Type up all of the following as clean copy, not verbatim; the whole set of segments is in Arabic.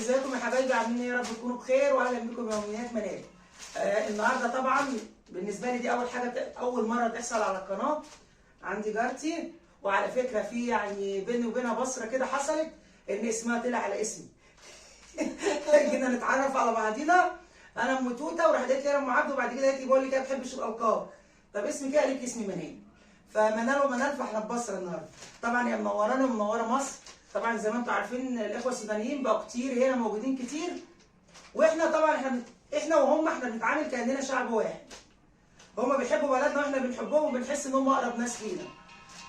ازيكم يا حبايبي، عاملين ايه؟ يا رب تكونوا بخير واهلا بكم يا يوميات منال. النهارده طبعا بالنسبه لي دي اول حاجه، اول مره تحصل على القناه. عندي جارتي، وعلى فكره في يعني بيني وبينها بصره كده حصلت ان اسمها طلع على اسمي. جينا نتعرف على بعضينا، انا ام توته وراحت قالت لي انا ام عبد، وبعد كده قالت لي بقول لك ما بحبش الالقاب. طب اسمي كده؟ قالت لي اسمي منال. فمنال ومنال، فاحنا ببصره النهارده. طبعا هي منورانا ومنوره مصر. طبعا زي ما انتم عارفين الاخوه السودانيين بقوا كتير هنا، موجودين كتير. واحنا طبعا احنا وهم احنا بنتعامل كاننا شعب واحد. هم بيحبوا بلدنا واحنا بنحبهم، وبنحس ان هم اقرب ناس لينا.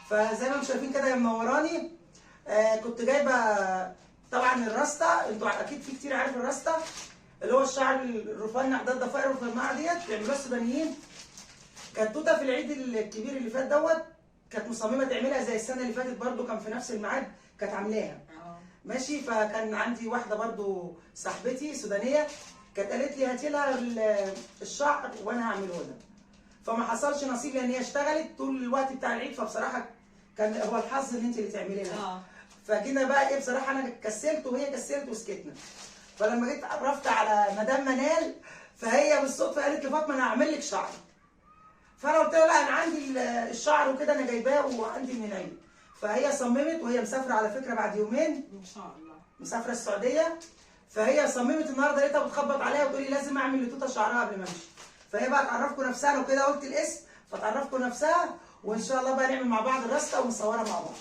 فزي ما انتم شايفين كده هي منوراني. كنت جايبه طبعا الراستا، انتوا اكيد في كتير عارف الراستا، اللي هو الشعر الرفيع ده، الضفائر الرفيعه ديت بيعملوها السودانيين. كانت توته في العيد الكبير اللي فات دوت كانت مصممه تعملها زي السنه اللي فاتت برده، كان في نفس الميعاد كانت عاملاها. ماشي. فكان عندي واحده برده صاحبتي سودانيه، كانت قالت لي هاتي لها الشعر وانا هعمله لها. فما حصلش نصيب لان هي اشتغلت طول الوقت بتاع العيد، فبصراحه كان هو الحظ ان انت اللي تعملي لها. فجينا بقى ايه، بصراحه انا كسلت وهي كسلت وسكتنا. فلما جيت عرفت على مدام منال، فهي بالصدفه قالت لي فاطمه انا هعمل لك شعر. فانا قلت لها لا انا عندي الشعر وكده، انا جايباه وعندي من العيد. فهي صممت، وهي مسافره على فكره بعد يومين ان شاء الله، مسافره السعوديه. فهي صممت النهارده، لقيتها بتخبط عليها وتقول لي لازم اعمل لتوته شعرها قبل ما امشي. فهي بقى تعرفكم نفسها، لو كده قلت الاسم فتعرفكم نفسها، وان شاء الله بقى نعمل مع بعض الراسته ونصورها مع بعض.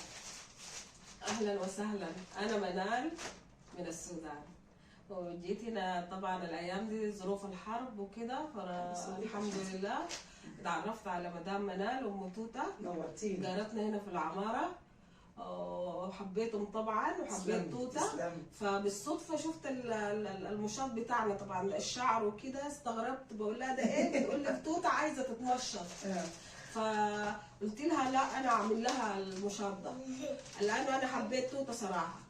اهلا وسهلا. انا منال من السودان، وجيت هنا طبعا الايام دي ظروف الحرب وكده، فالحمد لله تعرفت على مدام منال ام توته، نورتيني. جارتنا هنا في العماره، وحبيتهم طبعا وحبيت توته. فبالصدفه شفت المشط بتاعنا طبعا الشعر وكده، استغربت بقول لها ده ايه؟ بتقول لي توته عايزه تتمشط. فقلت لها لا انا اعمل لها المشط ده، لانه انا حبيت توته صراحه.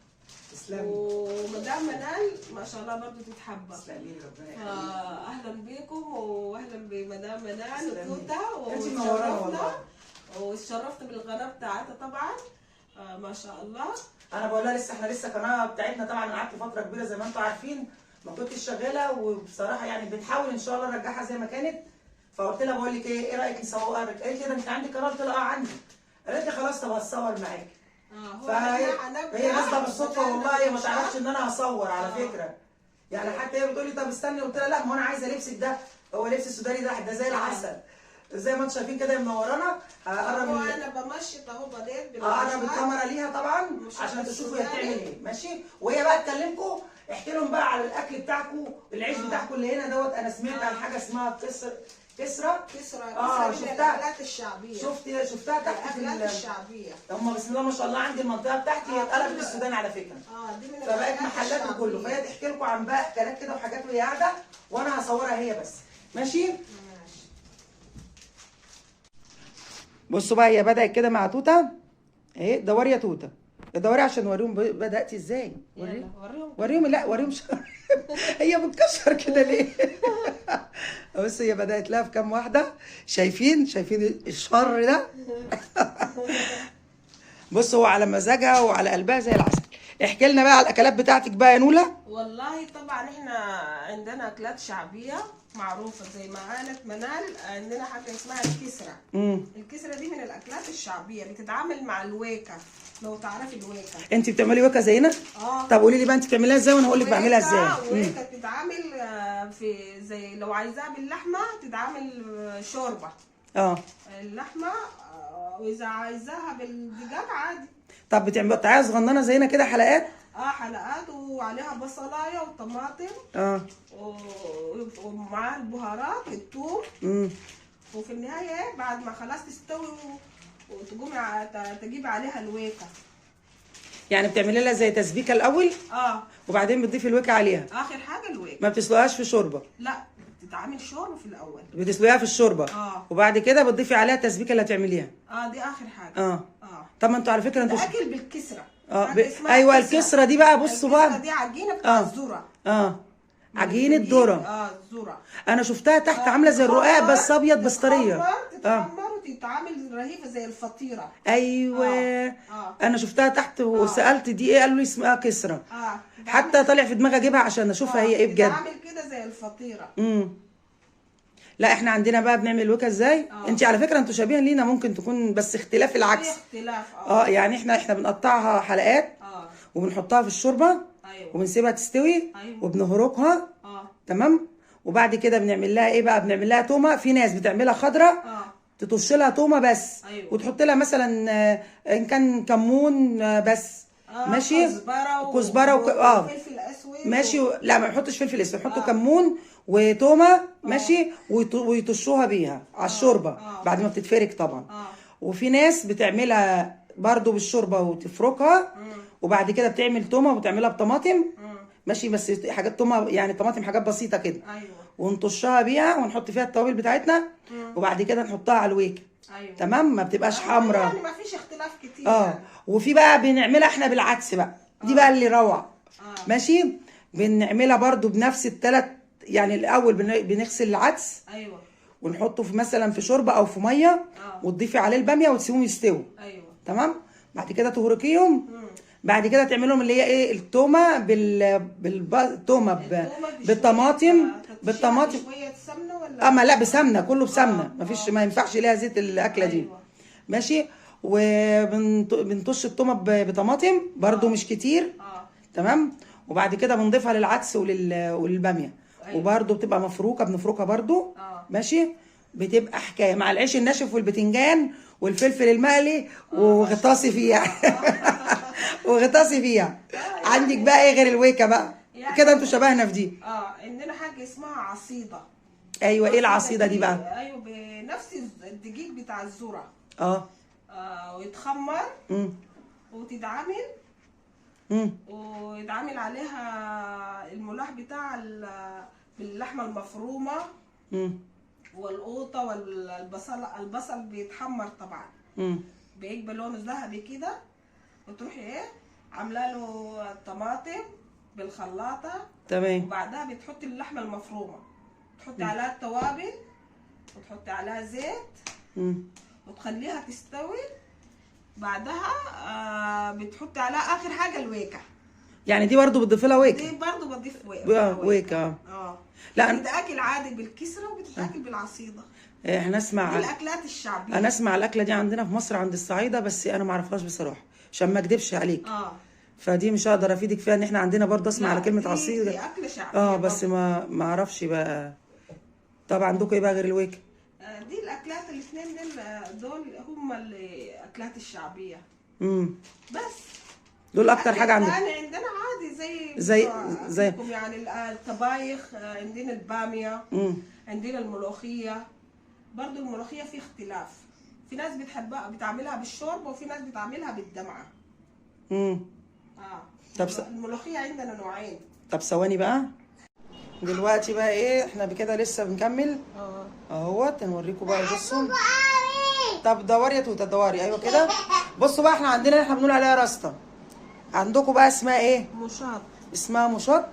تسلمي. ومدام منال ما شاء الله برضه تتحبى. تسلمي ربنا يخليك. اهلا بيكم واهلا بمدام منال توته، انت منورانا والله. واتشرفت بالقناه بتاعتها طبعا. ما شاء الله. انا بقول لها احنا لسه القناه بتاعتنا طبعا، انا قعدت فتره كبيره زي ما انتم عارفين ما كنتش شغاله، وبصراحه يعني بنحاول ان شاء الله نرجعها زي ما كانت. فقلت لها بقول لك ايه رايك نصورها؟ قالت لي ده انت عندك قناه؟ قلت لها اه عندي. قالت لي خلاص طب هتصور معاكي. هي نازله بالصدفه والله، هي ما تعرفش ان انا هصور على فكره. يعني حتى هي بتقول لي طب استني، قلت لها لا ما انا عايزه لبسك ده، هو لبس السوداني ده زي العسل. زي ما انتم شايفين كده منورانا. هقرب انا بمشط اهو بديت هقرب الكاميرا ليها طبعا عشان تشوفوا هي بتعمل ايه. ماشي. وهي بقى تكلمكم، احكي لهم بقى على الاكل بتاعكم، العيش بتاعكم اللي هنا دوت. انا سمعت عن حاجه اسمها كسرة. شفتها. الاكلات الشعبيه. شفتها تحت في الاكلات الشعبيه. هم بسم الله ما شاء الله عندي المنطقه بتاعتي هي اتقلبت السودان على فكره. دي من فبقت محلات وكله. فهي تحكي لكم عن بقى اكلات كده وحاجات وهي قاعده، وانا هصورها هي بس. ماشي. بصوا بقى هي بدأت كده مع توته اهي. دوري يا توته، دوري عشان اوريهم بدأتي ازاي. وريهم لا وريهم شعر. هي بتكشر كده ليه؟ بص هي بدأت لها في كام واحده. شايفين الشر ده؟ بص هو على مزاجها وعلى قلبها زي العسل. احكي لنا بقى على الاكلات بتاعتك بقى يا نوله. والله طبعا احنا عندنا اكلات شعبيه معروفه زي ما قالت منال. عندنا حاجه اسمها الكسره. الكسره دي من الاكلات الشعبيه، بتتعامل مع الويكه، لو تعرفي الويكه. انت بتعملي ويكه زينا؟ طب قولي لي بقى انت بتعمليها ازاي وانا هقول لك بعملها ازاي. الويكه بتتعامل في زي لو عايزاها باللحمه تتعامل شوربه. اللحمه، واذا عايزاها بالدجاج عادي. طب بتقطعيها صغننه زينا كده حلقات؟ حلقات، وعليها بصلايه وطماطم. ومعاها البهارات الثوم. وفي النهايه بعد ما خلاص تستوي وتقومي تجيبي عليها الويكه. يعني بتعملي لها زي تسبيكه الاول؟ وبعدين بتضيفي الويكه عليها. اخر حاجه الويكه. ما بتسلقهاش في شوربه؟ لا، بتتعمل شوربه في الاول. بتسلقيها في الشوربه. وبعد كده بتضيفي عليها التسبيكه اللي هتعمليها. دي اخر حاجه. طب ما انتوا على فكره انتوا اكل بالكسره. ايوه الكسره دي بقى. بصوا بقى الكسره دي عجينه بتاع الذره. عجينه ذره. الذره انا شفتها تحت عامله زي الرقاق بس ابيض بس طريه. تتخمر تتعامل رهيفه زي الفطيره. ايوه. انا شفتها تحت وسالت دي ايه، قالوا لي اسمها كسره. حتى طالع في دماغي اجيبها عشان اشوفها هي ايه بجد. بتتعامل كده زي الفطيره. لا احنا عندنا بقى بنعمل وكا ازاي. انت على فكره انتوا شبيهه لينا، ممكن تكون بس اختلاف العكس. اختلاف. يعني احنا بنقطعها حلقات وبنحطها في الشوربه. وبنسيبها تستوي. وبنهرقها. تمام. وبعد كده بنعمل لها ايه بقى، بنعمل لها تومه. في ناس بتعملها خضراء تطش لها تومه بس. وتحط لها مثلا ان كان كمون بس. ماشي. كزبره وفلفل اسود. ماشي. لا ما نحطش فلفل اسود، نحطوا كمون وتومه. ماشي. ويطشوها بيها على الشوربه بعد ما بتتفرك طبعا. وفي ناس بتعملها برضو بالشوربه وتفركها. وبعد كده بتعمل تومه وبتعملها بطماطم. ماشي. بس حاجات تومه يعني طماطم، حاجات بسيطه كده. ونطشها بيها ونحط فيها التوابل بتاعتنا. وبعد كده نحطها على الويك. تمام. ما بتبقاش حمراء. يعني ما فيش اختلاف كتير. يعني. وفي بقى بنعملها احنا بالعكس بقى. دي بقى اللي روعه. ماشي. بنعملها برضو بنفس الثلاث. يعني الاول بنغسل العدس. ونحطه في مثلا في شوربه او في ميه. وتضيفي عليه الباميه وتسيبهم يستووا. تمام. بعد كده تهرقيهم. بعد كده تعملهم اللي هي ايه، التومه التومه بالطماطم. شويه سمنه ولا ما لا بسمنه، كله بسمنه. مفيش ما ينفعش ليها زيت الاكله دي. ماشي. وبنطش التومه بطماطم برضو مش كتير. تمام. وبعد كده بنضيفها للعدس وللباميه. وبرضو بتبقى مفروكه، بنفركها برضو. ماشي. بتبقى حكايه مع العيش الناشف والبتنجان والفلفل المقلي وغطاسي فيها. وغطاسي فيها. عندك بقى ايه غير الويكه بقى يعني كده؟ انتوا شبهنا في دي. عندنا حاجه اسمها عصيده. ايوه. ايه العصيده دي بقى؟ ايوه بنفس الدقيق بتاع الذره. ويتخمر. وتتعمل. ويتعمل عليها الملاح بتاع باللحمه المفرومه. والقوطه البصل بيتحمر طبعا. بيقبل لونه ذهبي كده. وتروحي ايه عامله له الطماطم بالخلاطه. تمام. وبعدها بتحطي اللحمه المفرومه، تحطي عليها التوابل، وتحطي عليها زيت. وتخليها تستوي. بعدها بتحطي عليها اخر حاجه الويكه. يعني دي برضو بتضيفي لها ويكه؟ دي برضو بضيف ويكه. لا بتتاكل عادي بالكسره وبتتاكل بالعصيده. احنا نسمع الاكلات الشعبيه. انا اسمع الاكله دي عندنا في مصر عند الصعايده، بس انا ما اعرفهاش بصراحه عشان ما اكدبش عليك. فدي مش هقدر افيدك فيها، ان احنا عندنا برضه اسمع على كلمه عصيده. دي اكله شعبيه. بس ما اعرفش بقى. طب عندكم ايه بقى غير الويك؟ دي الاكلات الاثنين دول هم الاكلات الشعبيه. بس دول اكتر حاجه عندنا. عندنا عادي زي يعني الطبايخ. عندنا الباميه. عندنا الملوخيه. برضو الملوخيه في اختلاف. في ناس بتحبها بتعملها بالشوربه، وفي ناس بتعملها بالدمعه. طب الملوخيه عندنا نوعين. طب ثواني بقى. دلوقتي بقى ايه، احنا بكده لسه بنكمل اهوت. نوريكم بقى. بصوا. طب دوري يا توته دوري. ايوه كده. بصوا بقى، احنا عندنا احنا بنقول عليها راسته. عندكم بقى اسمها ايه؟ مشاط. اسمها مشاط؟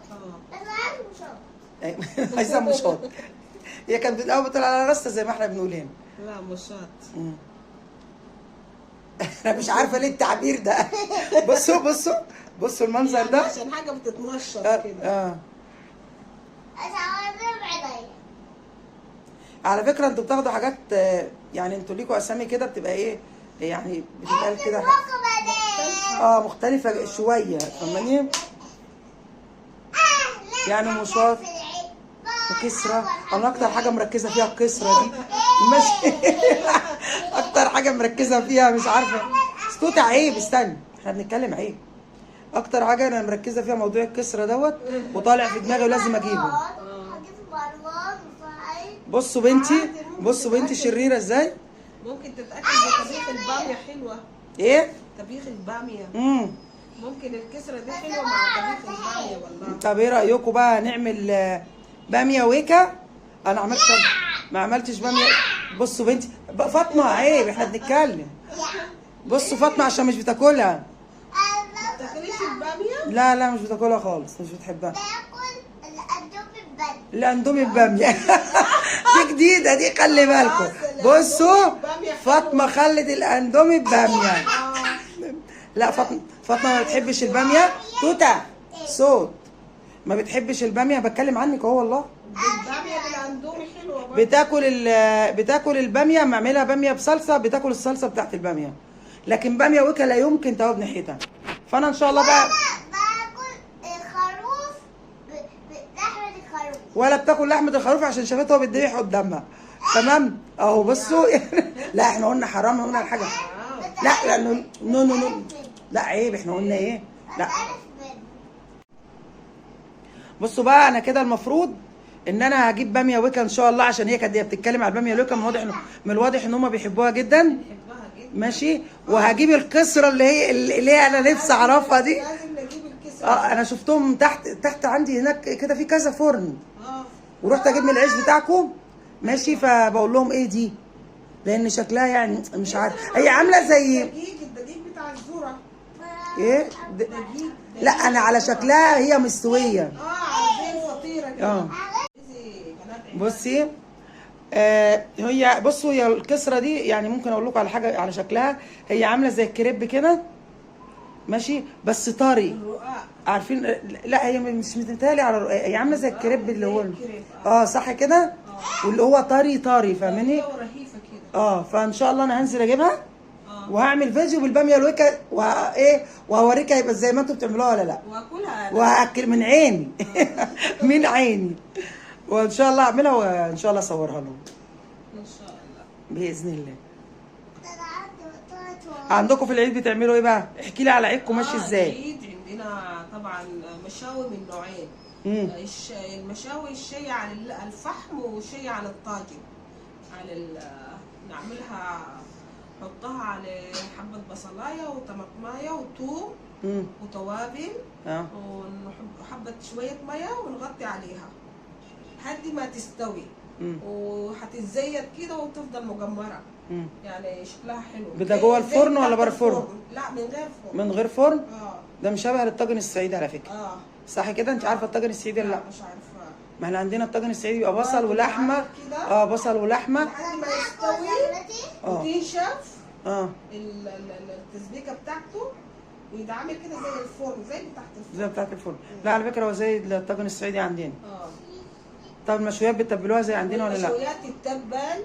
عايزه مشاط. هي كانت الاول بتقول على راسته زي ما احنا بنقول هنا. لا مشاط. انا مش عارفه ليه التعبير ده. بصوا المنظر ده. عشان حاجه بتتنشط كده. على فكره انتوا بتاخدوا حاجات، يعني انتوا ليكوا اسامي كده بتبقى ايه يعني، بتبقى كده مختلفه شويه. فاهماني؟ يعني مشاط وكسره. انا اكتر حاجه مركزه فيها الكسره دي. ماشي. اكتر حاجه مركزه فيها مش عارفه. توته عيب. استنى احنا بنتكلم عيب. اكتر حاجه انا مركزه فيها موضوع الكسره دوت، وطالع في دماغي ولازم اجيبه. بصوا بنتي شريره ازاي. ممكن تتاكل بطبيخ الباميه حلوه. ايه؟ طبيخ الباميه. ممكن الكسره دي حلوه مع طبيخ الباميه والله. طب ايه رايكم بقى نعمل باميه ويكا؟ انا ما عملتش باميه. بصوا بنتي فاطمه عيب، احنا بنتكلم. بصوا فاطمه عشان مش بتاكلها. ما بتاكليش الباميه؟ لا مش بتاكلها خالص، مش بتحبها. باكل الاندومي بباميه. الاندومي بباميه. جديده دي، خلي بالكم. بصوا فاطمه خلت الاندومي بباميه. لا فاطمه ما بتحبش الباميه. توته صوت ما بتحبش الباميه، بتكلم عنك اهو والله. الباميه بالاندومي حلوه برضه. بتاكل الباميه، معملها باميه بصلصه، بتاكل الصلصه بتاعت الباميه، لكن باميه وكا لا يمكن تهوب ناحيتها. فانا ان شاء الله بقى باكل الخروف لحمه الخروف. ولا بتاكل لحمه الخروف عشان شافتها بتذبح قدامها. تمام اهو بصوا. لا احنا قلنا حرام، قلنا الحاجه. لا لانه نو لا عيب، احنا قلنا ايه؟ لا بصوا بقى، انا كده المفروض ان انا هجيب باميه وكا ان شاء الله، عشان هي كانت بتتكلم على الباميه الوكا، من الواضح ان هم بيحبوها جدا. بحبها جدا. ماشي. وهجيب الكسره اللي هي انا نفسي اعرفها دي. لازم نجيب الكسره. انا شفتهم تحت عندي هناك كده في كذا فرن، اه ورحت اجيب من العيش بتاعكم. ماشي. فبقول لهم ايه دي، لان شكلها يعني مش عارف، هي عامله زي الدقيق بتاع الذره. ايه دقيق. لا انا على شكلها هي مستويه. زي الفطيره كده. بصي هي بصوا، هي الكسره دي يعني ممكن اقول لكم على حاجه على شكلها، هي عامله زي الكريب كده. ماشي بس طري. الرقاق. عارفين؟ لا هي مش متهيألي على الرقاق، هي عامله زي الكريب اللي هو الكريب. صح كده. واللي هو طري فاهماني. ورهيفه كده. فان شاء الله انا هنزل اجيبها وهعمل فيديو بالباميه الوكا وهوريك هيبقى زي ما انتوا بتعملوها ولا لا. واكلها وهاكل من عيني. من عيني. وان شاء الله اعملها، وان شاء الله اصورها لهم ان شاء الله باذن الله. عندكم في العيد بتعملوا ايه بقى؟ احكي لي على عيدكم ماشي ازاي. العيد عندنا طبعا مشاوي من نوعين. المشاوي الشي على الفحم وشي على الطاجن. نعملها، نحطها على حبة بصلاية وطماطماية وثوم وتوابل وحبة شوية مية ونغطي عليها لحد ما تستوي. وهتتزيت كده وتفضل مجمرة. يعني شكلها حلو. ده جوه الفرن ولا بره الفرن؟ لا من غير فرن. من غير فرن؟ ده مشابه للطاجن الصعيدي على فكرة. صح كده؟ انت عارفه الطاجن الصعيدي ولا لا؟ مش عارفه. ما احنا عندنا الطاجن الصعيدي بيبقى بصل ولحمه. بصل ولحمه لحد ما يستوي وتنشف التسبيكه بتاعته ويتعمل كده زي الفرن، زي بتاعت الفرن. لا على فكره هو زي الطاجن الصعيدي عندنا. طب المشويات بتتبلوها زي عندنا ولا لا؟ المشويات تتبل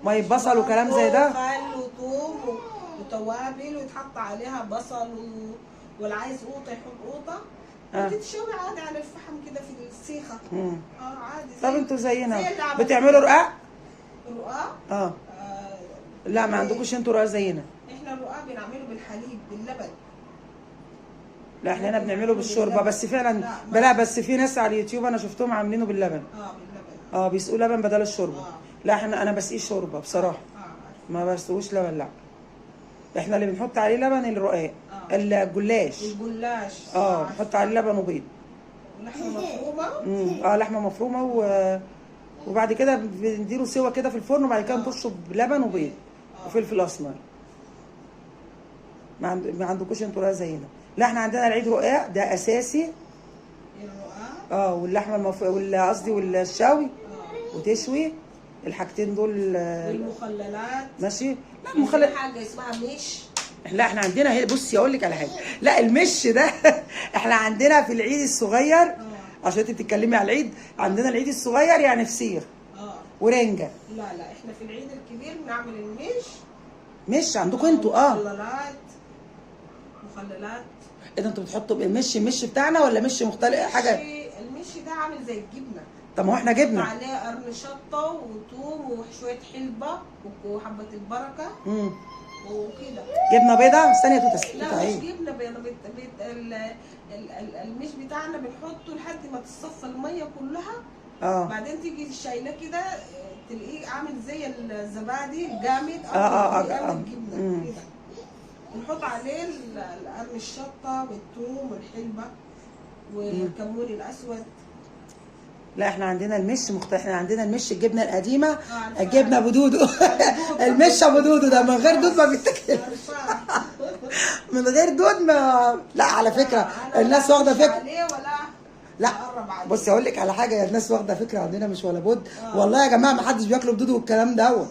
ميه بصل وكلام زي ده، خل وثوم وتوابل ويتحط عليها بصل واللي عايز قوطه يحط قوطه وتتشوي عادي على الفحم كده في السيخه. عادي. طب انتوا زينا بتعملوا رقاق؟ رقاق؟ لا ما عندكوش انتوا رقاق زينا. احنا الرقاق بنعمله بالحليب باللبن. لا احنا هنا بنعمله بالشوربه بس فعلا. لا بس في ناس على اليوتيوب انا شفتهم عاملينه باللبن. باللبن. بيسقوا لبن بدل الشوربه. لا انا بسقيه شوربه بصراحه. ما بسقوش لبن. لا احنا اللي بنحط عليه لبن الرقاق. الجلاش. نحط عليه لبن وبيض. ولحمه مفرومه. لحمه مفرومه وبعد كده بنديله سوا كده في الفرن، وبعد كده نطشه بلبن وبيض وفلفل اسمر. ما عندكوش انتوا رقاق زينا. لا احنا عندنا العيد رقاق ده اساسي. الرقاق. واللحمه قصدي والشاوي وتشوي الحاجتين دول. والمخللات. ماشي. لا المخللات حاجه اسمها مش. لا احنا عندنا بصي اقول لك على حاجه. لا المش ده احنا عندنا في العيد الصغير عشان انت بتتكلمي على العيد. عندنا العيد الصغير يعني فسيخ ورنجه. لا احنا في العيد الكبير بنعمل المش. مش عندكم انتوا؟ مخللات. ايه ده انتوا بتحطوا المش بتاعنا ولا مش مختلف حاجه؟ المش ده عامل زي الجبنه. طب ما هو احنا جبنه عليه قرن شطه وثوم وشويه حلبه وحبه البركه وكده. جبنه بيضاء. ثانيه لا مش جبنه بيضاء. المش بتاعنا بنحطه لحد ما تصفى الميه كلها. بعدين تيجي شايله كده تلاقيه عامل زي الزبادي الجامد او الجبنه كده. نحط عليه قرن الشطه والثوم والحلبه والكمون الاسود. لا احنا عندنا المش مختلف. احنا عندنا المش الجبنه القديمه. الجبنه ابو دودو. المش ابو دودو ده من غير دود ما بيتاكلش. من غير دود ما. لا على فكره الناس واخده فكره. لا أقرب عليه. بصي اقول لك على حاجه، يا الناس واخده فكره عندنا مش ولا بد. والله يا جماعه ما حدش بياكلوا بدود والكلام دوت.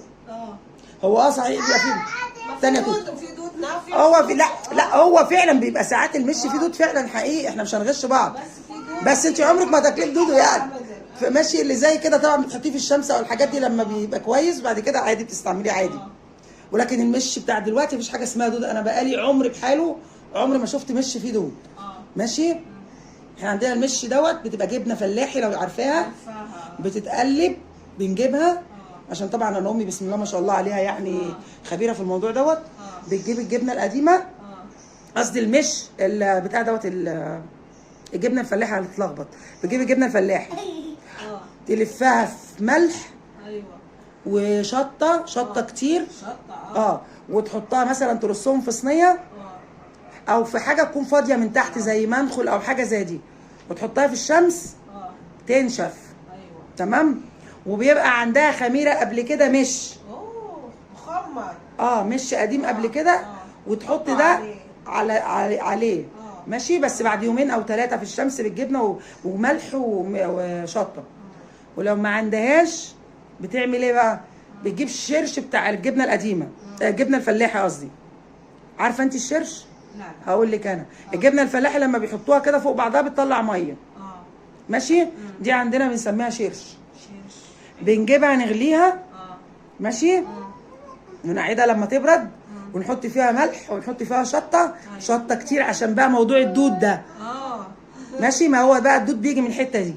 هو صحيح بيبقى فيه ثانيه توت. في دود نافع. هو في لا هو فعلا بيبقى ساعات المش فيه دود فعلا حقيقي، احنا مش هنغش بعض. بس انت عمرك ما تاكليه بدوده يعني. ماشي اللي زي كده طبعا بتحطيه في الشمس او الحاجات دي لما بيبقى كويس، بعد كده عادي بتستعمليه عادي. ولكن المش بتاع دلوقتي مفيش حاجه اسمها دود. انا بقالي عمري بحاله عمري ما شفت مش فيه دود. ماشي. احنا عندنا المش دوت بتبقى جبنه فلاحي لو عارفاها، بتتقلب بنجيبها عشان طبعا انا امي بسم الله ما شاء الله عليها يعني خبيره في الموضوع دوت. بتجيب الجبنه القديمه، قصدي المش بتاع دوت الجبنه الفلاحي اللي بتتلخبط. بتجيب الجبنه الفلاحي تلفها في ملح وشطه كتير وتحطها مثلا ترصهم في صينيه او في حاجه تكون فاضيه من تحت زي منخل او حاجه زي دي، وتحطها في الشمس تنشف. تمام. وبيبقى عندها خميره قبل كده مش مخمر مش قديم قبل كده، وتحط ده عليه. ماشي. بس بعد يومين او 3 في الشمس بالجبنه وملح وشطه. ولو ما عندهاش بتعمل ايه بقى؟ بتجيب الشرش بتاع الجبنه القديمه، الجبنه الفلاحي قصدي. عارفه انت الشرش؟ لا. هقول لك انا. الجبنه الفلاحي لما بيحطوها كده فوق بعضها بتطلع ميه. ماشي. دي عندنا بنسميها شرش. بنجيبها نغليها. ماشي. ونعيدها لما تبرد ونحط فيها ملح ونحط فيها شطه كتير عشان بقى موضوع الدود ده. ماشي. ما هو بقى الدود بيجي من الحته دي.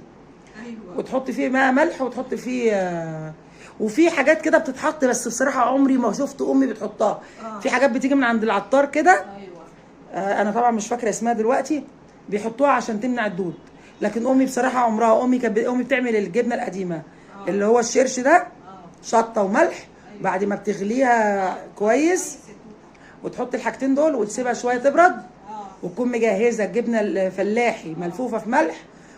وتحط فيه ماء ملح وتحط فيه وفي حاجات كده بتتحط، بس بصراحه عمري ما شفت امي بتحطها. في حاجات بتيجي من عند العطار كده. انا طبعا مش فاكره اسمها دلوقتي. بيحطوها عشان تمنع الدود. لكن امي بصراحه عمرها امي كانت امي بتعمل الجبنه القديمه اللي هو الشرش ده شطه وملح. بعد ما بتغليها كويس وتحط الحاجتين دول وتسيبها شويه تبرد، وتكون مجهزه الجبنه الفلاحي ملفوفه في ملح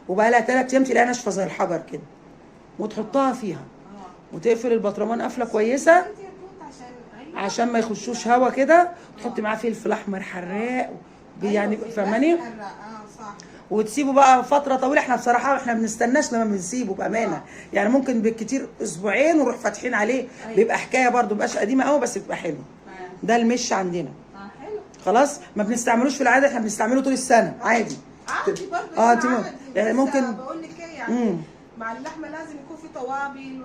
وبقى لها 3 ايام تلاقيها ناشفه زي الحجر كده، وتحطها فيها وتقفل البطرمان قفله كويسه عشان ما يخشوش هوا كده. وتحط معاه فلفل احمر حراق يعني فاهماني. وتسيبه بقى فتره طويله. احنا بصراحه احنا ما بنستناش لما بنسيبه بامانه، يعني ممكن بالكتير اسبوعين ونروح فاتحين عليه. بيبقى حكايه برده، ما بيبقاش قديمه قوي بس بتبقى حلوه. ده المش عندنا. حلو. خلاص. ما بنستعملوش في العاده، احنا بنستعمله طول السنه عادي. عادي برضه. يعني ممكن بقول لك ايه يعني مع اللحمه لازم يكون في توابل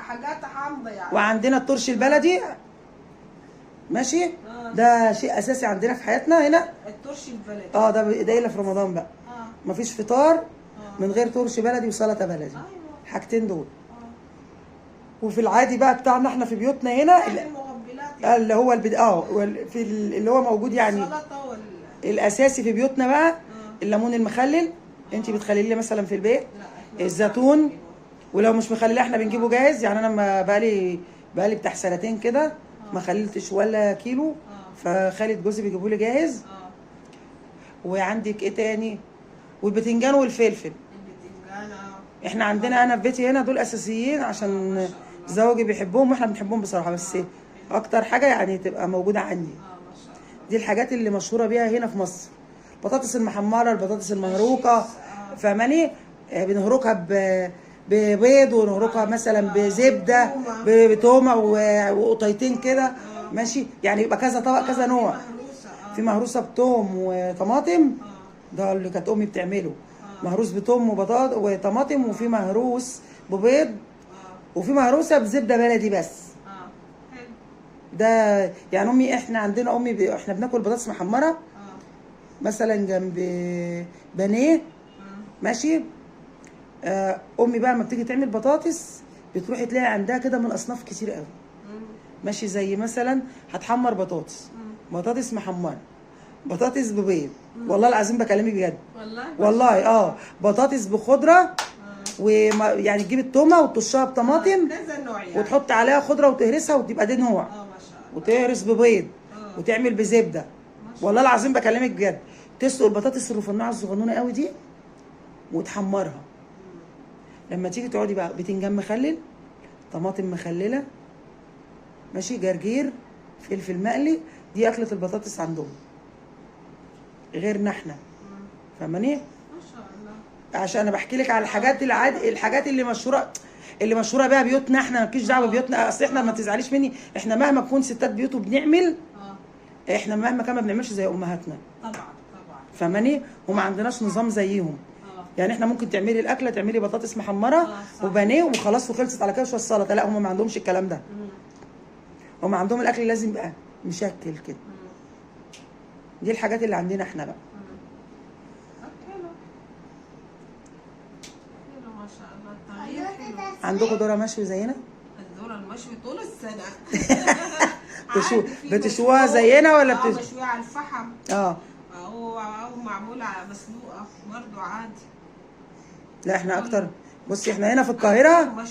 حاجات حامضه يعني. وعندنا الترش البلدي. ماشي. ده شيء اساسي عندنا في حياتنا هنا. الترش البلدي ده الا في رمضان بقى. مفيش فطار من غير ترش بلدي وسلطه بلدي. الحاجتين دول. وفي العادي بقى بتاعنا احنا في بيوتنا هنا اللي هو في اللي هو موجود يعني الاساسي في بيوتنا بقى الليمون المخلل. انت بتخلليه مثلا في البيت. الزيتون. ولو مش مخللاه احنا بنجيبه جاهز. يعني انا ما بقالي بتاع 2 سنين كده ما خللتش ولا كيلو. فخالد جوزي بيجيبه لي جاهز. وعندك ايه تاني؟ والبتنجان والفلفل. احنا عندنا انا في بيتي هنا دول اساسيين عشان زوجي بيحبهم واحنا بنحبهم بصراحه. بس اكتر حاجه يعني تبقى موجوده عندي. دي الحاجات اللي مشهوره بيها هنا في مصر. البطاطس المحمره، البطاطس المهروكه فاهماني. بنهركها ببيض ونهركها مثلا بزبده بتومه وقطيتين كده. ماشي. يعني يبقى كذا طبق كذا نوع. في مهروسه بتوم وطماطم. ده اللي كانت امي بتعمله. مهروس بتوم وبطاطا وطماطم. وفي مهروس ببيض. وفي مهروسه بزبده بلدي بس. ده يعني امي احنا عندنا امي احنا بناكل بطاطس محمره مثلا جنب بانيه. ماشي. امي بقى لما بتيجي تعمل بطاطس بتروحي تلاقي عندها كده من اصناف كتير قوي. ماشي. زي مثلا هتحمر بطاطس محمره، بطاطس ببيض. والله العظيم بكلمك بجد. والله بطاطس بخضره. ويعني تجيب التومه وتطشها بطماطم وتحط عليها خضره وتهرسها وتبقى دي نوع. وتهرس ببيض وتعمل بزبده. والله العظيم بكلمك بجد. تسلق البطاطس الرفنعه الصغنونه قوي دي وتحمرها. لما تيجي تقعدي بقى بتنجان مخلل، طماطم مخلله، ماشي، جرجير، فلفل مقلي. دي اكله البطاطس عندهم غيرنا احنا فاهماني. ما شاء الله. عشان انا بحكي لك على الحاجات العادي، الحاجات اللي مشهوره بيها بيوتنا احنا، مالكيش دعوه ببيوتنا. اصل احنا ما تزعليش مني، احنا مهما نكون ستات بيوت وبنعمل، احنا مهما كان ما بنعملش زي امهاتنا. طبعا. فاهماني؟ وما عندناش نظام زيهم. يعني احنا ممكن تعملي الاكله، تعملي بطاطس محمره وبانيه وخلاص وخلصت على كده وشويه السلطه. لا هم ما عندهمش الكلام ده. هم عندهم الاكل لازم يبقى مشكل كده. دي الحاجات اللي عندنا احنا بقى. حلو ما شاء الله، التغيير حلو. عندكم ذره مشوي زينا؟ الذره المشوي طول السنه. بتشوها زينا ولا بشويها على الفحم. او معموله مسلوقه برضه عادي. لا احنا اكتر. بصي احنا هنا في القاهره،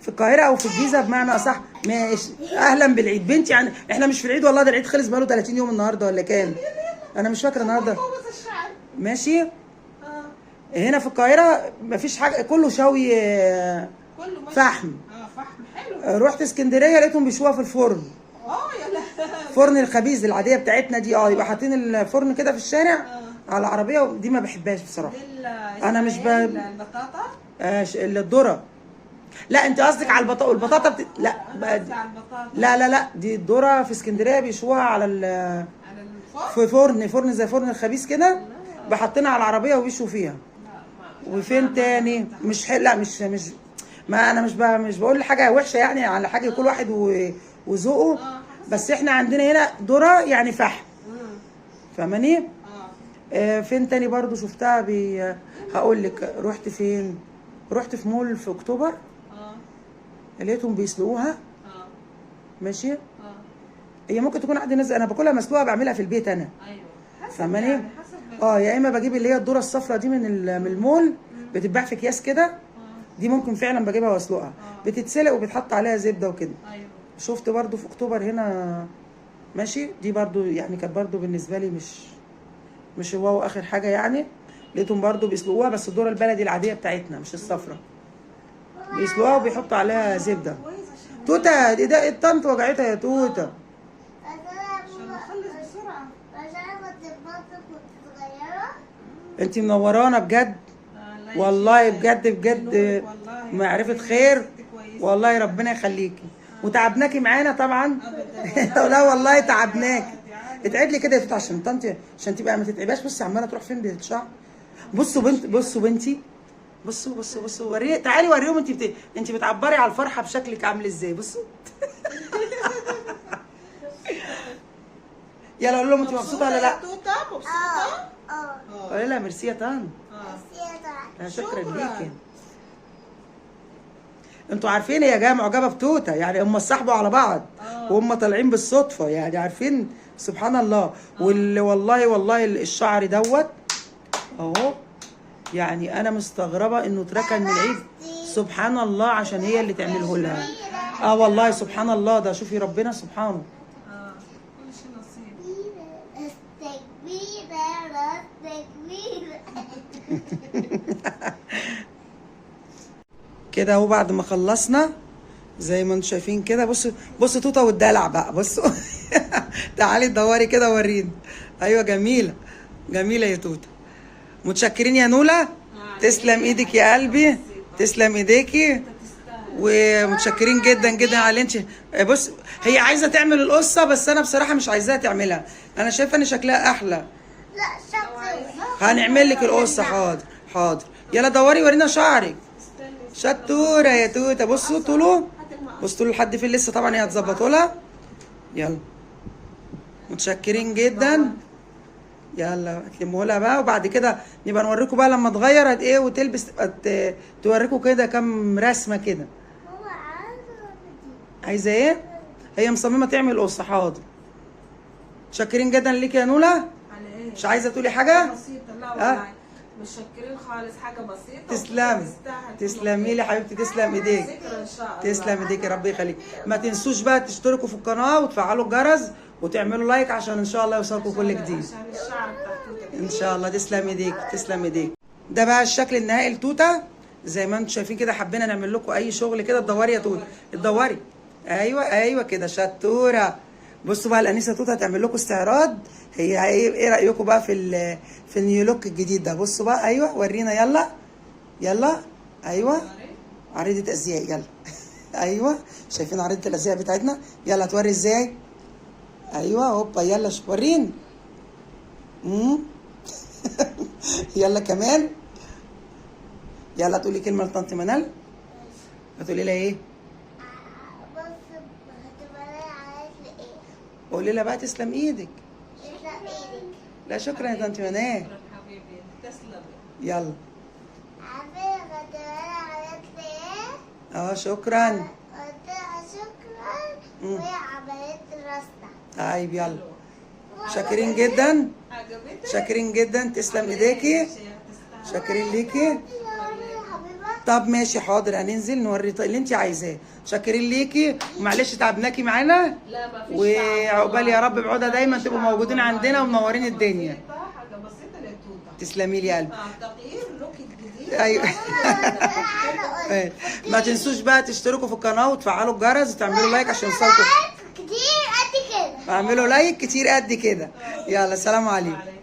في القاهره او في الجيزه بمعنى اصح. ماشي، اهلا بالعيد بنتي. يعني احنا مش في العيد والله، ده العيد خلص بقاله 30 يوم النهارده ولا كام؟ انا مش فاكره النهارده. ماشي. هنا في القاهره مفيش حاجه، كله شوي فحم. فحم حلو. رحت اسكندريه لقيتهم بيشوها في الفرن. يلا فرن الخبيز العاديه بتاعتنا دي. يبقى حاطين الفرن كده في الشارع على العربيه. دي ما بحبهاش بصراحه. انا مش البطاطا. الذره. لا انت قصدك على البطاطا لا بقى دي. لا دي الذره في اسكندريه بيشوها على في فرن زي فرن الخبيز كده، بحطينها على العربيه وبيشوا فيها. وفين تاني مش لا مش ما انا مش بقول حاجه وحشه يعني، على حاجه كل واحد وذوقه. بس احنا عندنا هنا ذره يعني فحم. فاهماني؟ فين تاني برضو شفتها هقول لك. رحت فين؟ رحت في مول في اكتوبر. لقيتهم بيسلقوها. ماشي. هي ممكن تكون عندي ناس انا باكلها مسلوقه، بعملها في البيت انا. فاهماني؟ يعني يا اما بجيب اللي هي الذره الصفراء دي من المول، بتتباع في اكياس كده. دي ممكن فعلا بجيبها واسلقها. بتتسلق وبتحط عليها زبده وكده. شفت برضو في اكتوبر هنا. ماشي. دي برضو يعني كانت برضو بالنسبه لي مش واو اخر حاجه يعني. لقيتهم برضو بيسلقوها، بس الذره البلدي العاديه بتاعتنا مش الصفراء. بيسلقوها وبيحطوا عليها زبده. توته ده الطنط وجعتها يا توته. انتي منورانا بجد والله، بجد معرفة خير والله. ربنا يخليكي. وتعبناكي معانا طبعا. لا والله تعبناكي. اتعد لي كده يا توته عشان طنطي، عشان تبقى ما تتعباش. بصي عماله تروح فين بالشعر. بصوا بنتي. بصوا تعالي وريهم انت بتعبري على الفرحه بشكلك عامل ازاي. بصوا. يلا قول لهم انت مبسوطه ولا لا؟ مبسوطه. قولي لها ميرسي يا طن. شكرا ليكي. انتوا عارفين هي جايه معجبه بتوته، يعني هم اتصاحبوا على بعض وهم طالعين بالصدفه، يعني عارفين. سبحان الله. والله الشعر دوت اهو. يعني انا مستغربه انه اتركن من العيد. سبحان الله، عشان هي اللي تعمله لها. والله سبحان الله. ده شوفي ربنا سبحانه. كده اهو بعد ما خلصنا زي ما انتم شايفين كده. بصوا توته والدلع بقى. بصوا. تعالي تدوري كده وريني. ايوه جميله يا توته. متشكرين يا نوله. تسلم ايدك يا قلبي. تسلم ايديكي. ومتشكرين جدا على انت. بص هي عايزه تعمل القصه، بس انا بصراحه مش عايزاها تعملها. انا شايفه ان شكلها احلى. لا شكله هنعمل لك القصه. حاضر. يلا دوري ورينا شعرك. شطوره يا توته. بصوا طوله لحد فين. لسه طبعا هي هتظبطوا لها. يلا متشكرين جدا. يلا اكلموا لها بقى، وبعد كده نبقى نوريكم بقى لما تغير قد ايه وتلبس. توريكم كده كام رسمه كده. عايزه ايه؟ هي مصممه تعمل قصه. حاضر. متشكرين جدا ليك يا نوله. على ايه؟ مش عايزه تقولي حاجه؟ بسيطه. لا والله متشكرين خالص، حاجه بسيطه. تسلمي لي حبيبتي. تسلم ايديك. تسلم ايديك يا رب يخليك. ما تنسوش بقى تشتركوا في القناه وتفعلوا الجرس وتعملوا لايك عشان ان شاء الله يوصلكم كل جديد. عشان الشعر بتاعته ان شاء الله. تسلم ايديك. ده بقى الشكل النهائي لتوته. زي ما انتم شايفين كده. حبينا نعمل لكم اي شغل كده. تدوري يا توته. تدوري. ايوه كده. شطوره. بصوا بقى الانسه توته هتعمل لكم استعراض. هي ايه رايكم بقى في النيو لوك الجديد ده؟ بصوا بقى. ايوه ورينا. يلا يلا ايوه عريضه ازياء يلا. ايوه شايفين عريضه الازياء بتاعتنا؟ يلا توري ازاي. ايوه هوبا يلا وريني. يلا كمان. يلا تقولي كلمه لطنط منال. هتقولي لها ايه؟ بص هتبقى عايز ايه؟ قولي لها بقى تسلم ايدك. تسلم ايدك. لا شكرا يا طنط منال. شكرا حبيبي تسلمي. يلا. عارفة هتبقى عملت لي ايه؟ شكرا. قلت لها شكرا وهي عملت راسها. طيب يلا. شاكرين جدا. عجبتك؟ شاكرين جدا تسلم ايديكي. شاكرين ليكي. طب ماشي حاضر هننزل نوري اللي انت عايزاه. شاكرين ليكي ومعلش تعبناكي معانا. لا ما فيش وعقبال يا رب بعودة دايما تبقوا موجودين عندنا ومنورين الدنيا. حاجه بسيطه للتوته. تسلمي لي يا قلبي. تغيير لوك جديد. ايوه. ما تنسوش بقى تشتركوا في القناه وتفعلوا الجرس وتعملوا لايك عشان يوصلكم. كتير قد كده. اعملوا لايك كتير قد كده. يلا سلام عليكم.